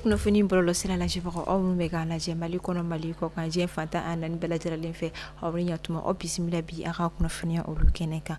kunnafoni bɔlɔlɔ sira lajɛbagaw aw minnu bɛ k'an lajɛ Mali kɔnɔ Mali kɔ kan diɲɛ fantan a naani bɛɛ lajɛlen fɛ aw ni ɲatuma aw bisimila bi a ka kunnafoniya olu kɛnɛ kan.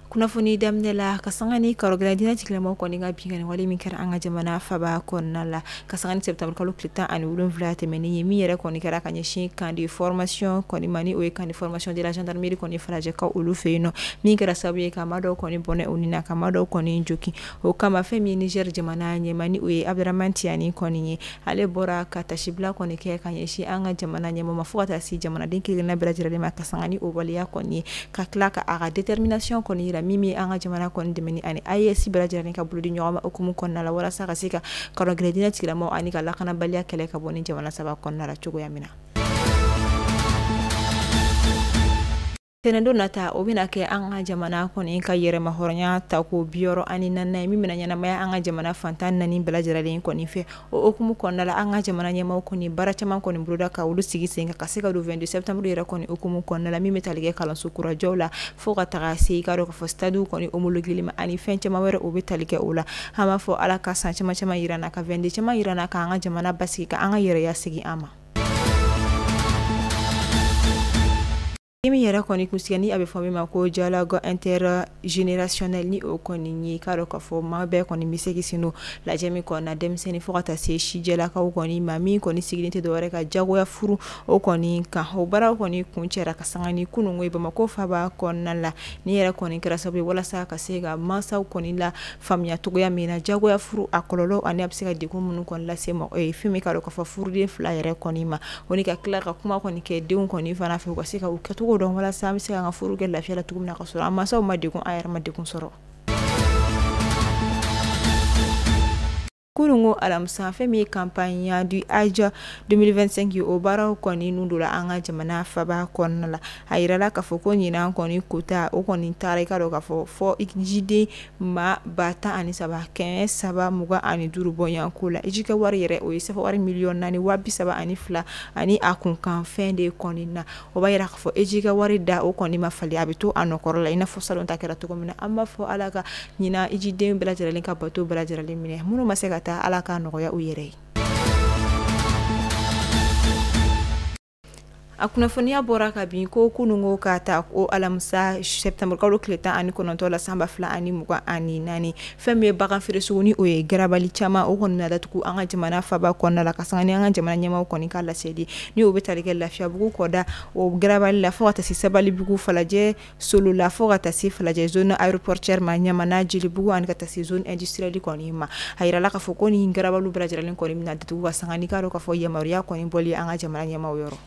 Kunnafoni daminɛ la ka sanga ni karɔgɛla dina tigilamaw kɔni ka binkani wale min kɛra an ka jamana faba kɔnɔna la ka sanga ni septembre kalo tile 17 tɛmɛnen ye min yɛrɛ kɔni kɛra ka ɲɛsin kan de formation kɔni mani o ye kan de formation de la gendarmerie kɔni falajɛ ka olu fɛ yen nɔ min kɛra sababu ye ka maa dɔw kɔni bɔnɛ o ni na ka maa dɔw kɔni joki o kama fɛn min ye Niger jamana ɲɛma ni o ye Abdraman Tiani kɔni ye ale bɔra ka tasibila kɔni kɛ ka ɲɛsin an ka jamana ɲɛma ma fo ka taa se jamanaden kelenna bɛɛ lajɛlen ma ka sanga ni o waleya kɔni ye ka tila ka a ka détermination kɔni yira min an ka jamana kɔni dɛmɛni ani AES bɛɛ lajɛlen ka bolo di ɲɔgɔn ma okumu kɔnɔna la walasa ka se ka karɔgɛla dina tigilamaw ani ka lakanabaliya kɛlɛ ka bɔ ni jamana saba kɔnɔna la cogoya min na. Tɛnɛndon nata o bɛna kɛ an ka jamana kɔni ka yɛrɛma hɔrɔnya ta ko 64 ye min bɛna ɲɛnamaya an ka jamana fantan naani bɛɛ lajɛlen kɔni fɛ o okumu kɔnɔna la an ka jamana ɲɛmaw kɔni baara caman kɔni boloda ka olu sigi sen ka se ka don 22 septembre yɛrɛ kɔni okumu kɔnɔna la min bɛ tali kɛ kalanso kurajɔw la fo ka taga se i ka dɔn ka fɔ stade kɔni homologueli ma ani fɛn caman wɛrɛ o bɛ tali kɛ o la an b'a fɔ ala ka san caman yira na ka 22 caman yira na ka an ka jamana basigi ka an ka yɛrɛya segin an ma. Min yɛrɛ kɔni kunsigɛni a bɛ fɔ min ma ko dialogue intergénérationnel ni o kɔni ye k'a dɔn k'a fɔ maa bɛɛ kɔni bɛ se k'i sen don lajɛ min kɔnɔna denmisɛnnin fo ka taa se sijɛlakaw kɔni ma min kɔni sigilen tɛ dɔwɛrɛ ka jagoya furu o kɔni kan o baaraw kɔni kun cɛra ka sanga ni kununko ye Bamako faba kɔnɔna la ni yɛrɛ kɔni kɛra sababu ye walasa ka se ka mansaw kɔni la faamuya cogoya min na jagoya furu a kɔlɔlɔ ani a bɛ se ka degun minnu kɔni lase ma fɛn min k'a dɔn k'a fɔ furuden fila yɛrɛ kɔni ma o ni ka tila ka kuma kɔni kɛ denw kɔni fana fɛ u ka se ka u kɛcogo dɔn walasa an bɛ se ka furu kɛ lafiya la cogo min na ka sɔrɔ an mansaw ma degun an yɛrɛ ma degun sɔrɔ. Kunungo alamisa fɛn min ye campagne du Hajj 2025 ye o baaraw kɔni nun donna an ka jamana faba kɔnɔna la a yirala k'a fɔ ko ɲinan kɔni kota o kɔni taara i ka dɔn k'a fɔ fɔ jiden maa 13 325 bɔɲanko la ijikɛ wari yɛrɛ o ye sɛfɛ wari miliyɔn 432 ani a kunkan fɛn de kɔni na o b'a yira k'a fɔ ijikɛ wari da o kɔni ma fali a bɛ to a nɔkɔrɔ la i n'a fɔ salon ta kɛra cogo min na an b'a fɔ ala ka ɲinan ijiden bɛɛ lajɛlen ka bato bɛɛ lajɛlen minɛ minnu ma se ka ala ka nɔgɔya u yɛrɛ ye. A kunnafoniya bɔra ka bin ko kunungo ka ta o alamisa septembre kalo tile 19 la sanba 2024 fɛn min ye bagan feere sugu ni o ye garabali caman o kɔni na datugu an ka jamana faba kɔnɔna la ka sanga ni an ka jamana ɲɛmaw kɔni ka laseli ni o bɛ tali kɛ Lafiyabugu kɔda o garabali la fo ka taa se Sabalibugu Falajɛ Solo la fo ka taa se Falajɛ zone aéroportuaire ma Ɲamana Jelibugu ani ka taa se zone industrielle kɔni ma a yirala k'a fɔ ko ni garabaliw bɛɛ lajɛlen kɔni bɛna datugu ka sanga ni k'a dɔn k'a fɔ yamaruya kɔni bɔli an ka jamana ɲɛmaw yɔrɔ.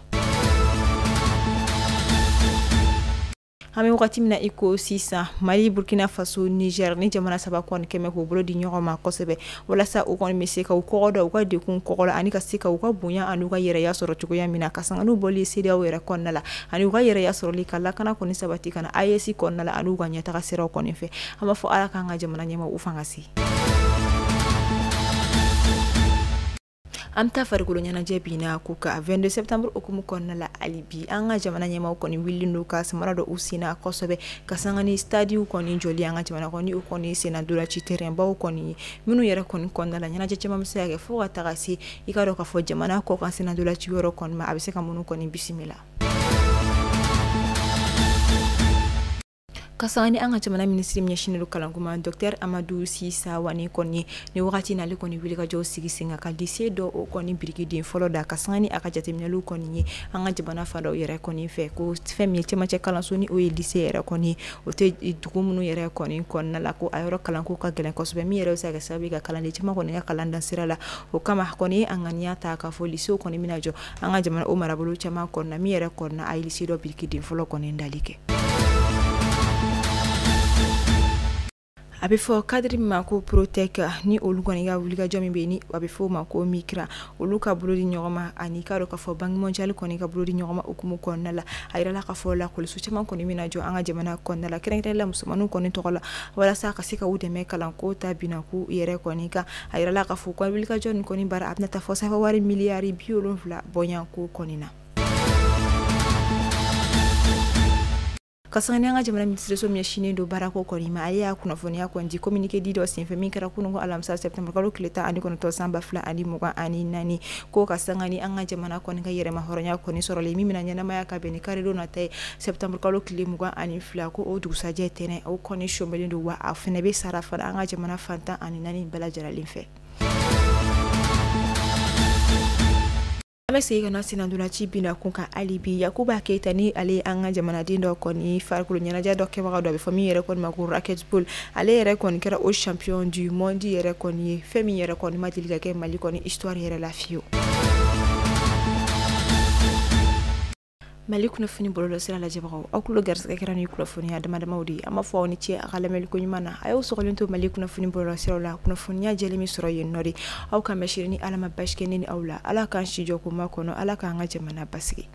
An bɛ wagati min na i ko sisan Mali Burkina Faso Niger ni jamana saba kɔni kɛmɛ k'u bolo di ɲɔgɔn ma kosɛbɛ walasa u kɔni bɛ se ka u kɔgɔ da u ka dekun kɔgɔ la ani ka se ka u ka bonya ani u ka yɛrɛya sɔrɔ cogoya min na ka sanga n'u bɔli CEDEAO yɛrɛ kɔnɔna la ani u ka yɛrɛya sɔrɔli ka lakana kɔni sabati kana AES kɔnɔna la ani u ka ɲɛtaga siraw kɔni fɛ an b'a fɔ ala k'an ka jamana ɲɛmaw u fanga se. An ta farikolo ɲɛnajɛ bina ko ka 22 septembre okumu kɔnɔna la ali bi an ka jamana ɲɛmaw kɔni wililen don ka samara dɔ u senna kosɛbɛ ka sanga ni stadiw kɔni jɔli an ka jamana kɔni u kɔni senna dolaci terrain baw kɔni ye minnu yɛrɛ kɔni kɔnɔna la ɲɛnajɛ caman bɛ se ka kɛ fo ka taga se i ka dɔn k'a fɔ jamana kɔ kan senna dolaci yɔrɔ kɔni ma a bɛ se ka minnu kɔni bisimila. Kasani an ka jamana ministre ɲɛsinnen don kalanko ma Dr Amadou Sisa Wani kɔni ni wagati n'ale kɔni wuli ka jɔ sigi sen ka lycée dɔ o kɔni birikiden fɔlɔ da ka sanga ni a ka jateminɛliw kɔni ye an ka jamana fa dɔw yɛrɛ kɔni fɛ ko fɛn min ye cɛmancɛ kalanso ni o ye lycée yɛrɛ kɔni o tɛ dugu minnu yɛrɛ kɔni kɔnɔna la ko a yɔrɔ kalanko ka gɛlɛn kosɛbɛ min yɛrɛ bɛ se ka kɛ sababu ye ka kalanden caman kɔni ka kalan dan sira la o kama kɔni an ŋaniya ta k'a fɔ lycée kɔni bɛna jɔ an ka jamana o marabolo caman kɔnɔna min yɛrɛ kɔnɔna a ye lycée dɔ birikiden fɔlɔ kɔni dali kɛ. A bɛ fɔ cadre min ma ko Protec ni olu kɔni ka wulikajɔ min bɛ yen ni a bɛ fɔ o ma ko Micra olu ka bolo di ɲɔgɔn ma ani k'a dɔn k'a fɔ Banque mondiale kɔni ka bolo di ɲɔgɔn ma okumu kɔnɔna la a yirala k'a fɔ lakɔliso caman kɔni bɛna jɔ an ka jamana kɔnɔna la kɛrɛnkɛrɛnnenya musomanninw kɔni tɔgɔ la walasa ka se ka u dɛmɛ kalanko ta binaku yɛrɛ kɔni kan a yirala k'a fɔ ko wulikajɔ nin kɔni baara a bɛna taa fɔ sanfɛ wari miliyari 70 bɔɲanko kɔni na. kasangani anga jamana ministre so miashine do barako ko ma aliya kunnafoniya ko ndi communiqué di do sin fami kara kunungo alamsa septembre kalo kileta ani kono to samba fla ani muga ani nani ko kasangani anga jamana ko nga yere ma horonya ko ni soro le mimina nyana maya ka beni kare do na tay septembre kalo kili muga ani fla ko o du saje tene o koni shombele do wa afene be sarafa anga jamana fanta ani nani bala jaralin fe amese kana sinanduna chibina kunka alibi yakuba keita ni ale anga jamana dindo koni farkulu nyana ja dokke waga do be fami yere kon magur racket bull ale yere kon kera au champion du monde yere koni femi yere koni madilga ke mali koni histoire yere la fio mali kuna funi bololo sira la jabaw akulo garska kera ni kula funi adama mawdi ama fo ni ci akala mel ko nyumana ayo so xolinto mali kuna funi bololo sira la kuna funi ya jeli mi soro yen nori aw ka mashirini alama bashke ni awla ala kan shi joko makono ala ka nga jamana basgi